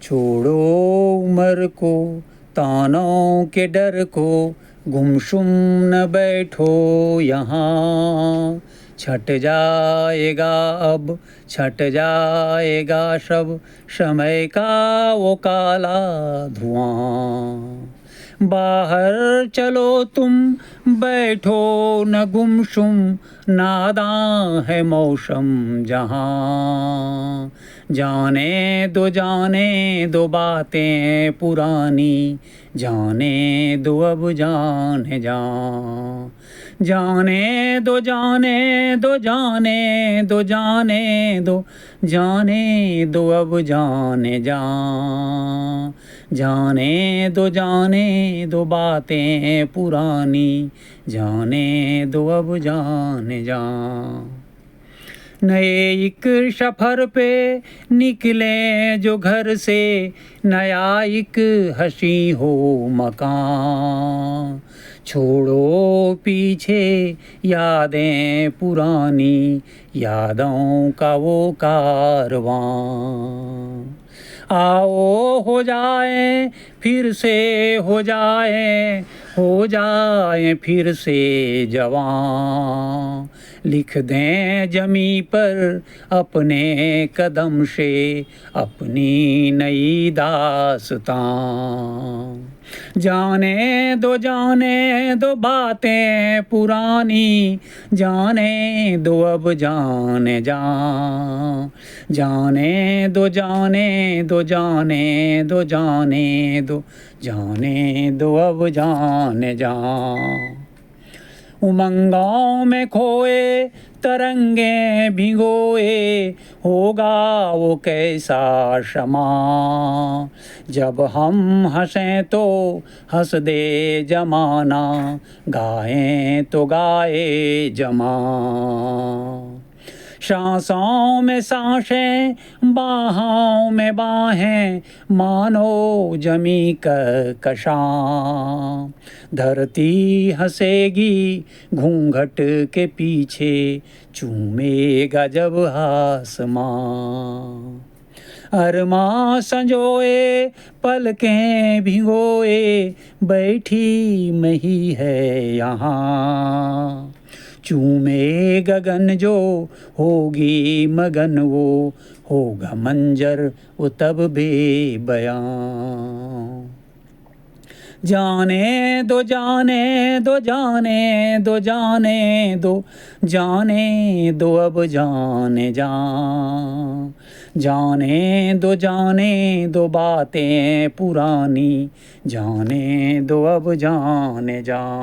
छोड़ो उम्र को, तानों के डर को, गुमसुम न बैठो यहाँ। छट जाएगा अब, छट जाएगा सब, समय का वो काला धुआं। बाहर चलो तुम, बैठो न गुमसुम, नादां है मौसम जहाँ। जाने दो बातें पुरानी, जाने दो अब जाने जा। जाने दो जाने दो जाने दो जाने दो, जाने दो अब जाने जा। जाने दो बातें पुरानी, जाने दो अब जाने जा। नए एक सफ़र पे निकले जो घर से, नया एक हंसी हो मकान। छोड़ो पीछे यादें पुरानी, यादों का वो कारवां। आओ हो जाए फिर से, हो जाए फिर से जवां। लिख दें जमी पर अपने कदम से, अपनी नई दास्तां। जाने दो बातें पुरानी, जाने दो अब जाने जा। जाने दो अब जाने जा। उमंगों में खोए तरंगे भिगोए, होगा वो कैसा शमा। जब हम हंसें तो हंस दे जमाना, गाएं तो गाए जमा। सांसों में सांसें, बाहों में बाहें, मानो जमी कहकशां। धरती हंसेगी घूंघट के पीछे, चूमेगा जब आसमां। अरमां संजोए पलकें भिगोए, बैठी मही है यहाँ। चूमे गगन जो होगी मगन वो, होगा मंजर वो तब बेबयां। जाने दो अब जाने जा। जाने दो बातें पुरानी, जाने दो अब जाने जा।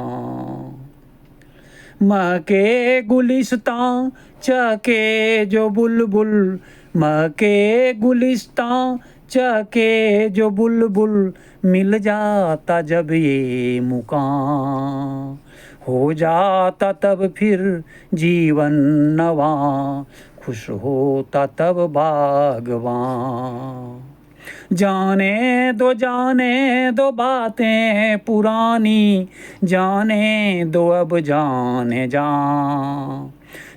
महके गुलिस्तां चहके जो बुलबुल, महके गुलिस्तां चहके जो बुलबुल, मिल जाता जब ये मुकाम। हो जाता तब फिर जीवन नवा, खुश होता तब बागवां। जाने दो बातें पुरानी, जाने दो अब जाने जा।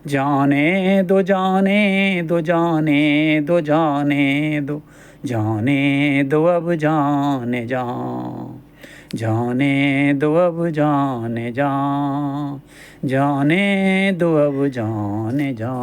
जाने दो अब जाने जा। जाने दो अब जाने जा। जाने दो अब जाने जा।